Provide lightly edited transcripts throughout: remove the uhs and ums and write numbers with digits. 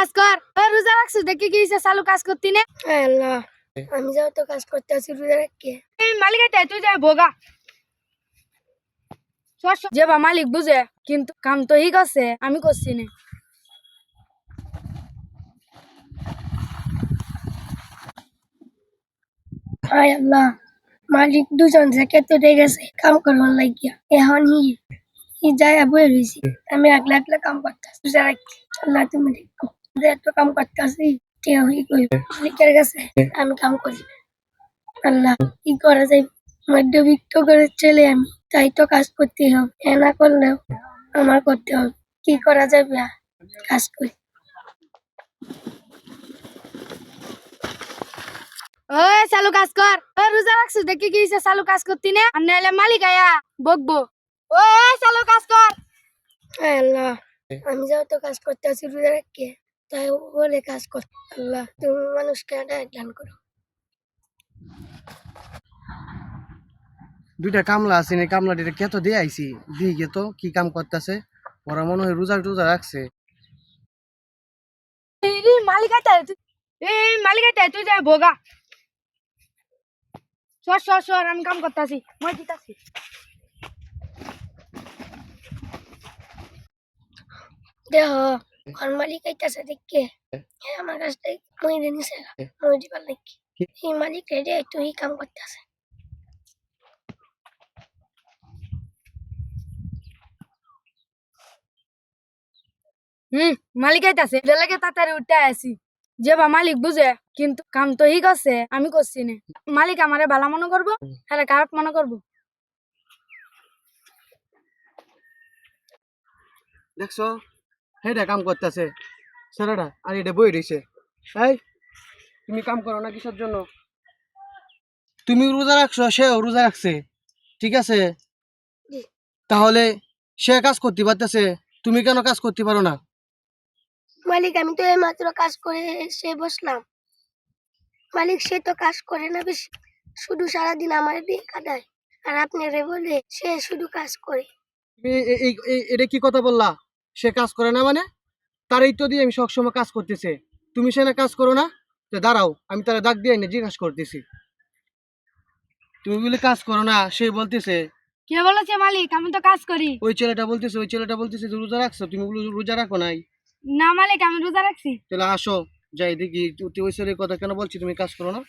কাজ কর। রোজা রাখছিস দেখি কি চালু কাজ করতি না। আল্লাহ আমি যাও তো কাজ করতে আছি রোজা রাখকে। এই মালিক এটা তুই যা ভোগা যে বা মালিক বুঝে কিন্তু কাম তো হি করছে আমি করছি না। হায় আল্লাহ মালিক দুজন থেকে তো গেছে কাম করবার লাগিয়া এখন হি যায় বয়ে রয়েছি আমি একলা একলা কাম করতেছি রোজা রাখছি। আল্লাহ তুমি দেখো এত কাম করতেছি মালিকের কাছে আমি কাম করি। আল্লাহ কি করা যায় মধ্যবিত্ত করে ছেলে আমি তাই তো কাজ করতে হবে এ না করলেও আমার করতে হবে কি করা যাবে কাজ করি। ওই চালু কাজ কর। রোজা রাখছিস দেখি কি চালু কাজ করতি না আর নাহলে মালিক আয়া বকবো। ওই চালু কাজ কর। হায় আল্লাহ আমি যাও তো কাজ করতে আছি রোজা রাখকে তাই বলে কাজ কর। আল্লাহ তুমি মানুষকে দান করো। দুইটা কামলা আছে না কামলা দুইটা কে তো দিয়ে আইছি দিকে তো কি কাম করতেছে ওরা মনে হয় রোজা টোজা রাখছে। এই মালিক আইতা তুই যা ভোগা সর আমি কাম করতেছি মই দিতাছি। দেহ ঘর মালিক আইতাছে দেখকে আমার কাছ থেকে মই নিছে মই দিবার লাগি এই মালিক রেডি তুই কাম করতেছে। মালিক আইতাছে এটা লাগে তাড়াতাড়ি উঠতে আসি যে বা মালিক বুঝে কিন্তু কাম তো হি করছে আমি করছি না। মালিক আমারে ভালো মনে করবো হ্যাঁ খারাপ মনে করবো। দেখছো হেটা কাম করতেছে ছেলেটা আর এটা বই রয়েছে। এই তুমি কাম করো না কিসের জন্য? তুমি রোজা রাখছো সেও রোজা রাখছে ঠিক আছে তাহলে সে কাজ করতে পারতেছে তুমি কেন কাজ করতে পারো না? মালিক আমি তো এইমাত্র কাজ করে এসে বসলাম। মালিক সে তো কাজ করে না বেশি শুধু সারাদিন আমার দিয়ে কাটায় আর আপনারে বলে সে শুধু কাজ করে। তুমি এটা কি কথা বললা? সে কাজ করে না মানে তারই তো দিয়ে আমি সবসময় কাজ করতেছে তুমি সে না কাজ করো না? তো দাঁড়াও আমি তারা ডাক দিয়ে জিজ্ঞাসা করতেছি। তুমি বলে কাজ করো না সে বলতেছে কে বলেছে মালিক আমি তো কাজ করি। ওই ছেলেটা বলতেছে যে রোজা রাখছো তুমি বলে রোজা রাখো নাই। না মালিক আমি রোজা রাখছি। তাহলে আসো যাই দেখি ওই ছেলের কথা কেন বলছি তুমি কাজ করো না।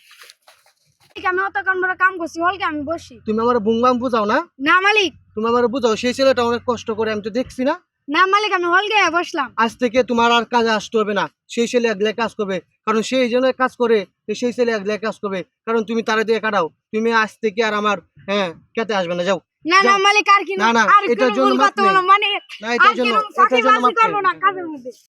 আমি অতক্ষণ বড় কাম করছি হলকে আমি বসি। তুমি আমার বুংবাম বুঝাও না? না মালিক তুমি আমার বুঝাও সেই ছেলেটা অনেক কষ্ট করে আমি তো দেখছি না। না মালিক আমি হল গিয়ে বসলাম। আজ থেকে তোমার আর কাজে আসতে হবে না সেই ছেলে একলা কাজ করবে কারণ সেই জন্য কাজ করে সেই ছেলে একলা কাজ করবে কারণ তুমি তারা দিয়ে কাটাও তুমি আজ থেকে আর আমার খেতে আসবে না যাও। না না মালিক আর কি না না আর এটার কোনো জন্য ভুল মাপ কথা নেই। হলো মানে না এটার জন্য ফাঁকিবাজি মাপ করবো নেই। না কাজের মধ্যে।